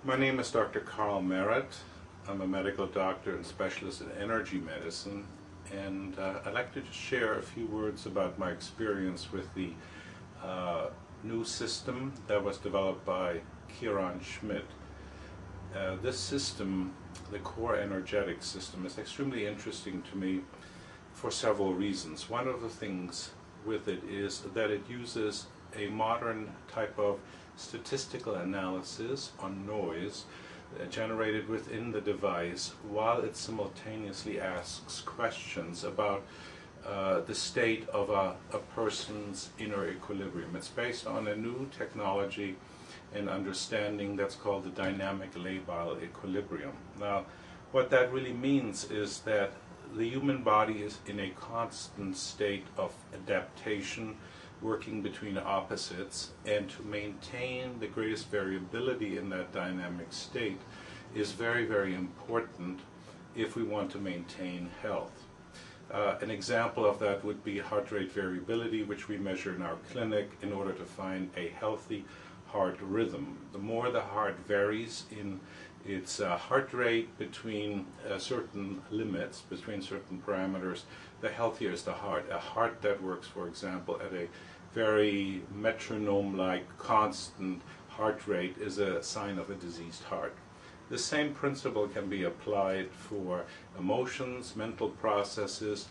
My name is Dr. Karl Maret. I'm a medical doctor and specialist in energy medicine, and I'd like to just share a few words about my experience with the new system that was developed by Karl Schmidt. This system, the core energetic system, is extremely interesting to me for several reasons. One of the things with it is that it uses a modern type of statistical analysis on noise generated within the device, while it simultaneously asks questions about the state of a person's inner equilibrium. It's based on a new technology and understanding that's called the dynamic labile equilibrium. Now, what that really means is that the human body is in a constant state of adaptation, working between opposites, and to maintain the greatest variability in that dynamic state is very, very important if we want to maintain health. An example of that would be heart rate variability, which we measure in our clinic in order to find a healthy heart rhythm. The more the heart varies in its heart rate between certain limits, between certain parameters, the healthier is the heart. A heart that works, for example, at a very metronome-like constant heart rate is a sign of a diseased heart. The same principle can be applied for emotions, mental processes,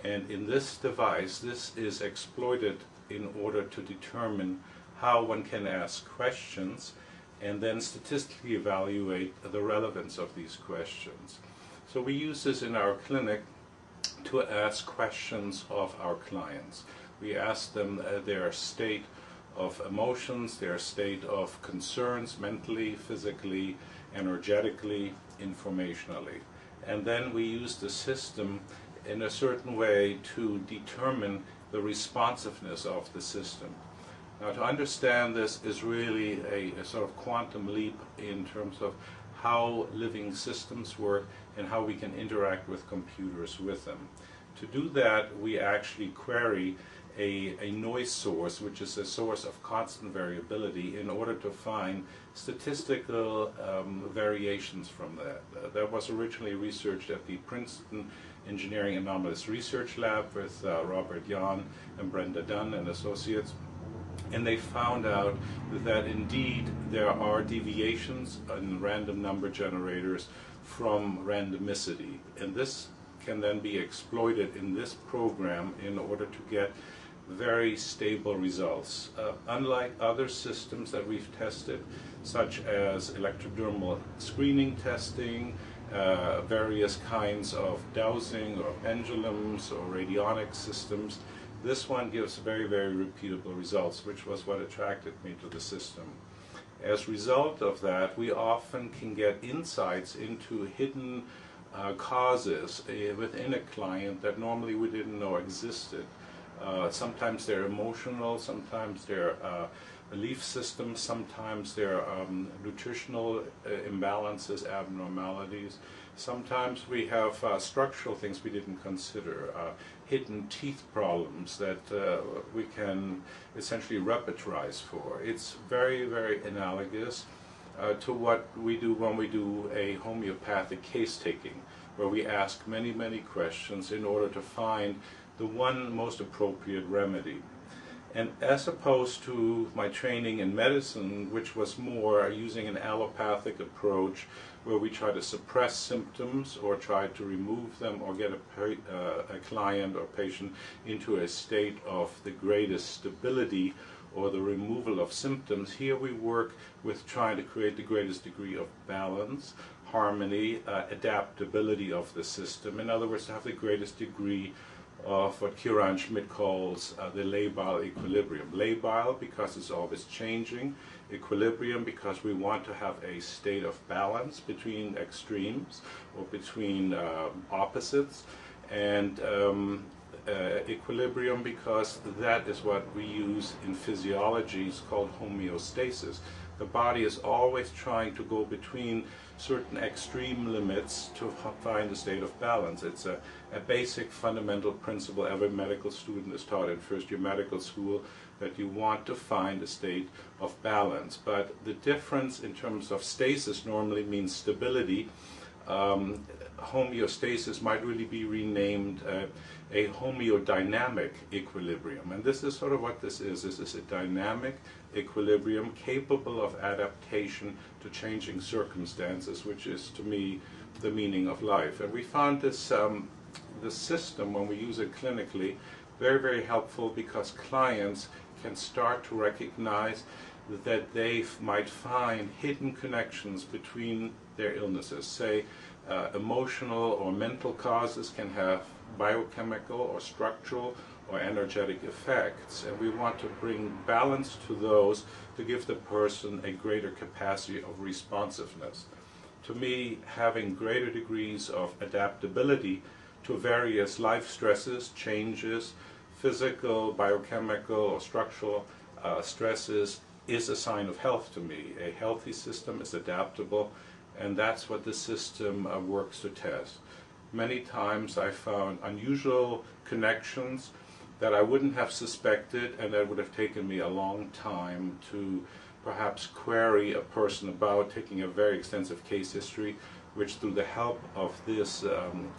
and in this device, this is exploited in order to determine how one can ask questions and then statistically evaluate the relevance of these questions. So we use this in our clinic to ask questions of our clients. We ask them their state of emotions, their state of concerns, mentally, physically, energetically, informationally. And then we use the system in a certain way to determine the responsiveness of the system. Now, to understand this is really a sort of quantum leap in terms of how living systems work and how we can interact with computers with them. To do that, we actually query a noise source, which is a source of constant variability, in order to find statistical variations from that. That was originally researched at the Princeton Engineering Anomalous Research Lab with Robert Jahn and Brenda Dunn and associates. And they found out that indeed there are deviations in random number generators from randomicity. And this can then be exploited in this program in order to get very stable results. Unlike other systems that we've tested, such as electrodermal screening testing, various kinds of dowsing or pendulums or radionic systems, this one gives very, very repeatable results, which was what attracted me to the system. As a result of that, we often can get insights into hidden causes within a client that normally we didn't know existed. Sometimes they're emotional, sometimes they're belief systems, sometimes they're nutritional imbalances, abnormalities. Sometimes we have structural things we didn't consider, hidden teeth problems that we can essentially repertorize for. It's very, very analogous to what we do when we do a homeopathic case taking, where we ask many, many questions in order to find the one most appropriate remedy. And as opposed to my training in medicine, which was more using an allopathic approach where we try to suppress symptoms or try to remove them or get a client or patient into a state of the greatest stability or the removal of symptoms, here we work with trying to create the greatest degree of balance, harmony, adaptability of the system. In other words, to have the greatest degree of what Karl Schmidt calls the labile equilibrium. Labile because it's always changing, equilibrium because we want to have a state of balance between extremes or between opposites, and equilibrium because that is what we use in physiology. It's called homeostasis. The body is always trying to go between certain extreme limits to find a state of balance. It's a basic fundamental principle every medical student is taught in first-year medical school, that you want to find a state of balance. But the difference in terms of stasis normally means stability. Homeostasis might really be renamed a homeodynamic equilibrium. And this is sort of what this is. This is a dynamic equilibrium capable of adaptation to changing circumstances, which is, to me, the meaning of life. And we found this system, when we use it clinically, very, very helpful, because clients can start to recognize that they might find hidden connections between their illnesses. Say, emotional or mental causes can have biochemical or structural or energetic effects, and we want to bring balance to those to give the person a greater capacity of responsiveness. To me, having greater degrees of adaptability to various life stresses, changes, physical, biochemical, or structural stresses is a sign of health to me. A healthy system is adaptable, and that's what the system works to test. Many times I found unusual connections that I wouldn't have suspected, and that would have taken me a long time to perhaps query a person about, taking a very extensive case history, which through the help of this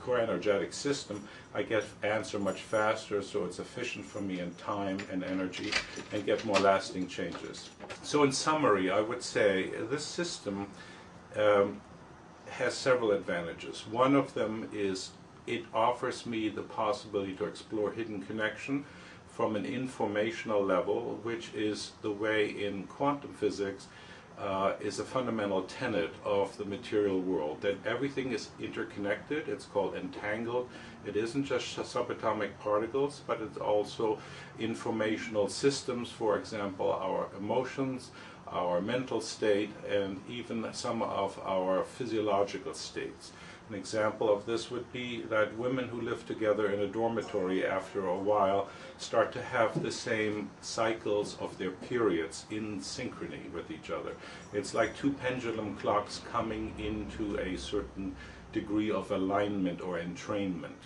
core energetic system, I get answer much faster, so it's efficient for me in time and energy, and get more lasting changes. So in summary, I would say this system has several advantages. One of them is it offers me the possibility to explore hidden connection from an informational level, which is the way in quantum physics is a fundamental tenet of the material world, that everything is interconnected. It's called entangled. It isn't just subatomic particles, but it's also informational systems, for example, our emotions, our mental state, and even some of our physiological states. An example of this would be that women who live together in a dormitory after a while start to have the same cycles of their periods in synchrony with each other. It's like two pendulum clocks coming into a certain degree of alignment or entrainment.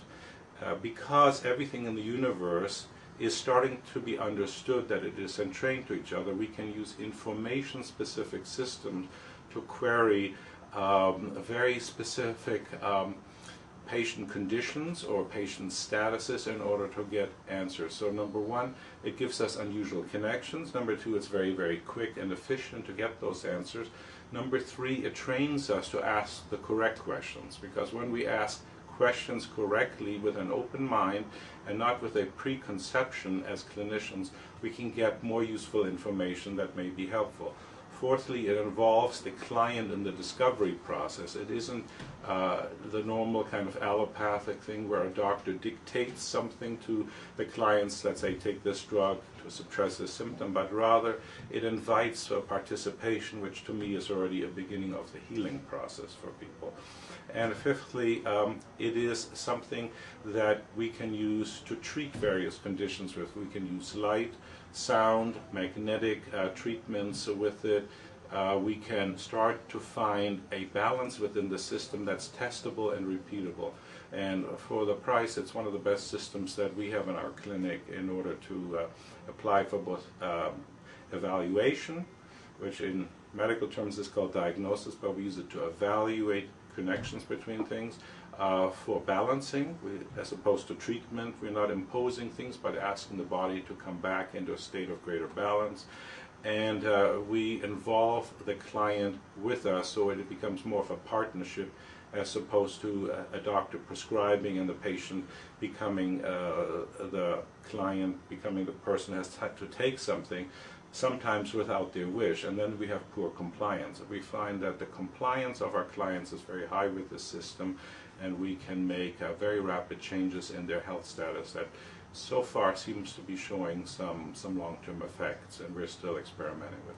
Because everything in the universe is starting to be understood that it is entrained to each other, we can use information-specific systems to query very specific patient conditions or patient statuses in order to get answers. So number one, it gives us unusual connections. Number two, it's very, very quick and efficient to get those answers. Number three, it trains us to ask the correct questions, because when we ask questions correctly with an open mind and not with a preconception as clinicians, we can get more useful information that may be helpful. Fourthly, it involves the client in the discovery process. It isn't the normal kind of allopathic thing where a doctor dictates something to the clients, let's say take this drug to suppress this symptom, but rather it invites participation, which to me is already a beginning of the healing process for people. And fifthly, it is something that we can use to treat various conditions with. We can use light, sound, magnetic treatments with it. We can start to find a balance within the system that's testable and repeatable. And for the price, it's one of the best systems that we have in our clinic in order to apply for both evaluation, which in medical terms is called diagnosis, but we use it to evaluate connections between things. For balancing, as opposed to treatment, we're not imposing things, but asking the body to come back into a state of greater balance. And we involve the client with us, so it becomes more of a partnership as opposed to a doctor prescribing and the patient becoming the client, becoming the person who has to take something, sometimes without their wish, and then we have poor compliance. We find that the compliance of our clients is very high with the system, and we can make very rapid changes in their health status that so far seems to be showing some long-term effects, and we're still experimenting with